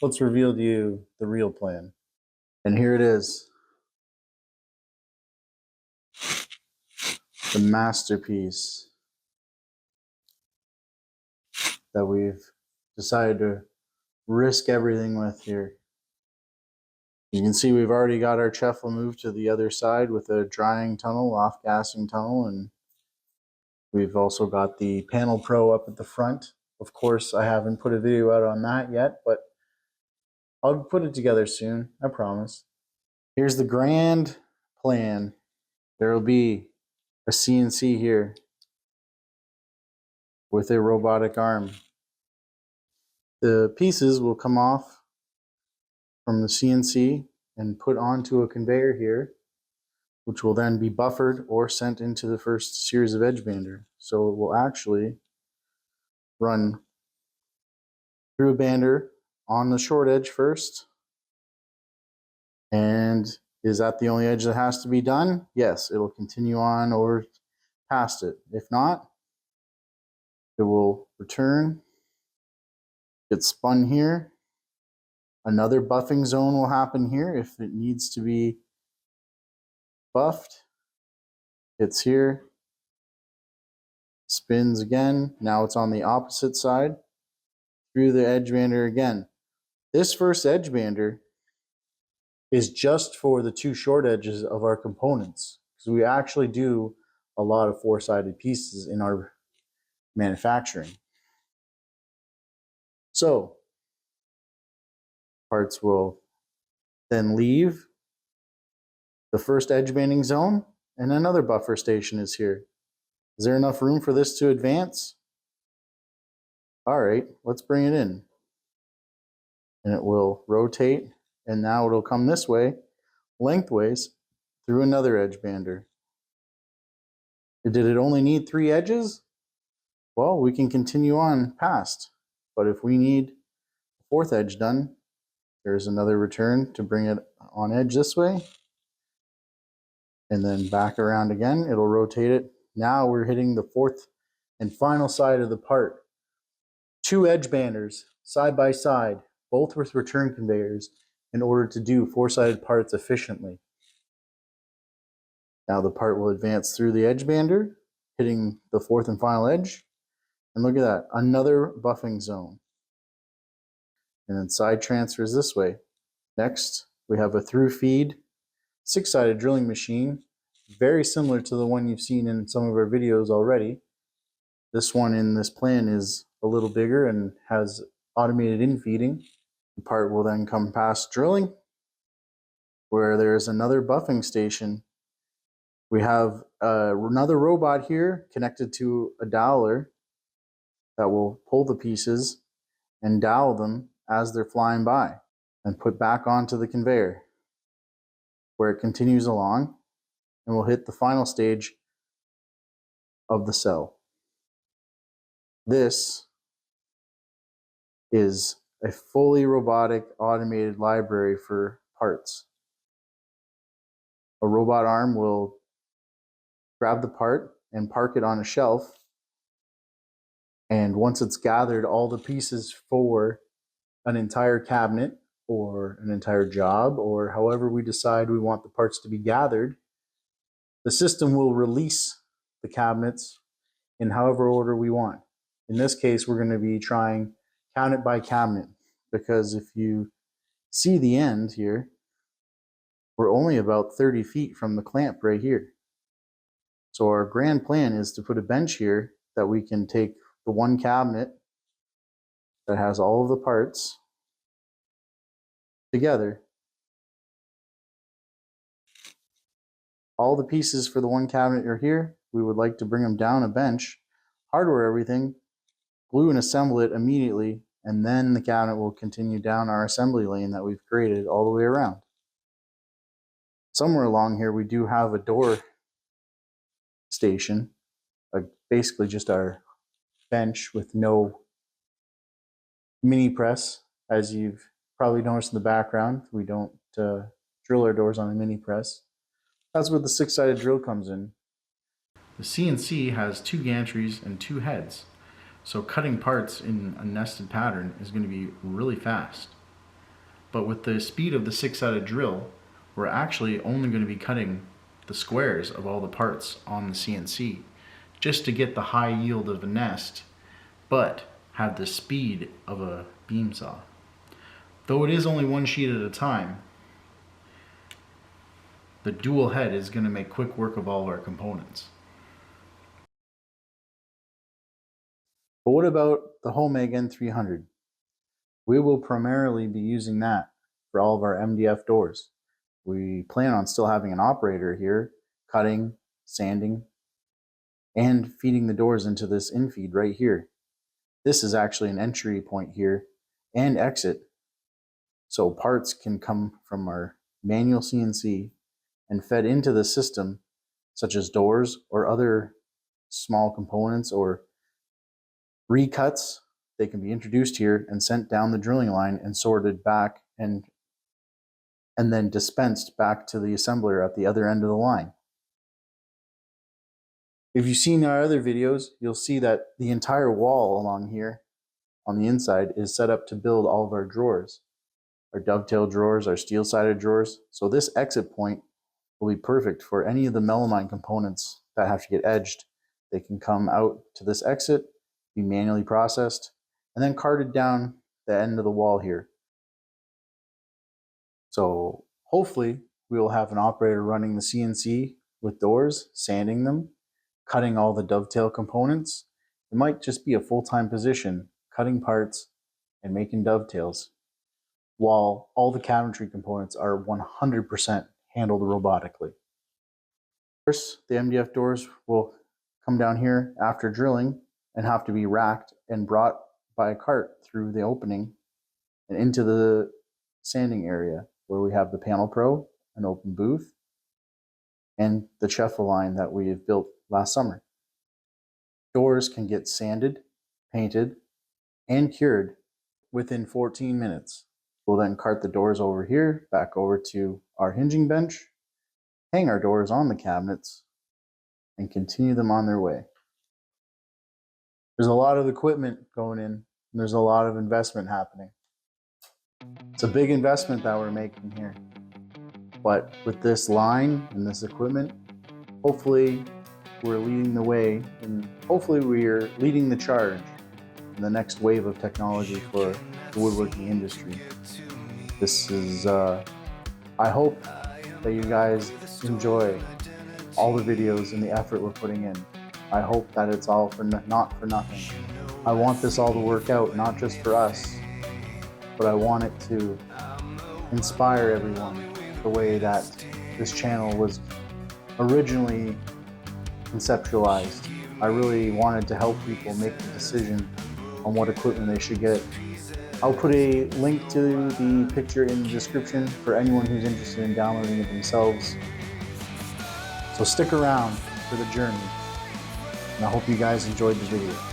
let's reveal to you the real plan. And here it is. The masterpiece that we've decided to risk everything with here. You can see we've already got our cheffle moved to the other side with a drying tunnel, off-gassing tunnel, and we've also got the Panel Pro up at the front. Of course, I haven't put a video out on that yet, but I'll put it together soon, I promise. Here's the grand plan. There will be a CNC here with a robotic arm. The pieces will come off from the CNC and put onto a conveyor here, which will then be buffered or sent into the first series of edge bander. So it will actually run through a bander on the short edge first. And is that the only edge that has to be done? Yes, it'll continue on or past it. If not, it will return, get spun here. Another buffing zone will happen here if it needs to be buffed. It's here, spins again. Now it's on the opposite side through the edge bander again. This first edge bander is just for the two short edges of our components, because we actually do a lot of four-sided pieces in our manufacturing. So parts will then leave the first edge banding zone, and another buffer station is here. Is there enough room for this to advance? All right, let's bring it in. And it will rotate, and now it'll come this way, lengthways, through another edge bander. Did it only need 3 edges? Well, we can continue on past. But if we need the 4th edge done, there's another return to bring it on edge this way. And then back around again, it'll rotate it. Now we're hitting the 4th and final side of the part. 2 edge banders side by side, both with return conveyors, in order to do 4-sided parts efficiently. Now the part will advance through the edge bander, hitting the 4th and final edge. And look at that, another buffing zone. And then side transfers this way. Next, we have a through feed 6-sided drilling machine, very similar to the one you've seen in some of our videos already. This one in this plan is a little bigger and has automated infeeding. The part will then come past drilling, where there's another buffing station. We have another robot here connected to a doweler that will pull the pieces and dowel them as they're flying by and put back onto the conveyor, where it continues along and will hit the final stage of the cell. This is a fully robotic automated library for parts. A robot arm will grab the part and park it on a shelf, and once it's gathered all the pieces for an entire cabinet or an entire job, or however we decide we want the parts to be gathered, the system will release the cabinets in however order we want. In this case, we're going to be trying cabinet by cabinet, because if you see the end here, we're only about 30 feet from the clamp right here. So our grand plan is to put a bench here that we can take the one cabinet that has all of the parts together. All the pieces for the one cabinet are here. We would like to bring them down a bench, hardware everything, glue and assemble it immediately, and then the cabinet will continue down our assembly lane that we've created all the way around. Somewhere along here we do have a door station, basically just our bench with no mini press. As you've probably noticed in the background, we don't drill our doors on a mini press. That's where the 6-sided drill comes in. The CNC has 2 gantries and 2 heads, so cutting parts in a nested pattern is going to be really fast. But with the speed of the 6-sided drill, we're actually only going to be cutting the squares of all the parts on the CNC just to get the high yield of a nest, but have the speed of a beam saw. Though it is only one sheet at a time, the dual head is going to make quick work of all of our components. But what about the Homeg N300? We will primarily be using that for all of our MDF doors. We plan on still having an operator here, cutting, sanding, and feeding the doors into this infeed right here. This is actually an entry point here and exit, so parts can come from our manual CNC and fed into the system, such as doors or other small components or recuts. They can be introduced here and sent down the drilling line and sorted back and then dispensed back to the assembler at the other end of the line. If you've seen our other videos, you'll see that the entire wall along here on the inside is set up to build all of our drawers, our dovetail drawers, our steel-sided drawers. So this exit point will be perfect for any of the melamine components that have to get edged. They can come out to this exit, be manually processed, and then carted down the end of the wall here. So hopefully we will have an operator running the CNC with doors, sanding them, cutting all the dovetail components. It might just be a full-time position, cutting parts and making dovetails, while all the cabinetry components are 100% handled robotically. Of course, the MDF doors will come down here after drilling and have to be racked and brought by a cart through the opening and into the sanding area where we have the Panel Pro, an open booth, and the Cheffa line that we have built last summer. Doors can get sanded, painted, and cured within 14 minutes. We'll then cart the doors over here, back over to our hinging bench, hang our doors on the cabinets, and continue them on their way. There's a lot of equipment going in, and there's a lot of investment happening. It's a big investment that we're making here. But with this line and this equipment, hopefully we're leading the way, and hopefully we're leading the charge in the next wave of technology for the woodworking industry. This is, I hope that you guys enjoy all the videos and the effort we're putting in. I hope that it's all for not for nothing. I want this all to work out, not just for us, but I want it to inspire everyone the way that this channel was originally conceptualized. I really wanted to help people make the decision on what equipment they should get. I'll put a link to the picture in the description for anyone who's interested in downloading it themselves. So stick around for the journey, and I hope you guys enjoyed the video.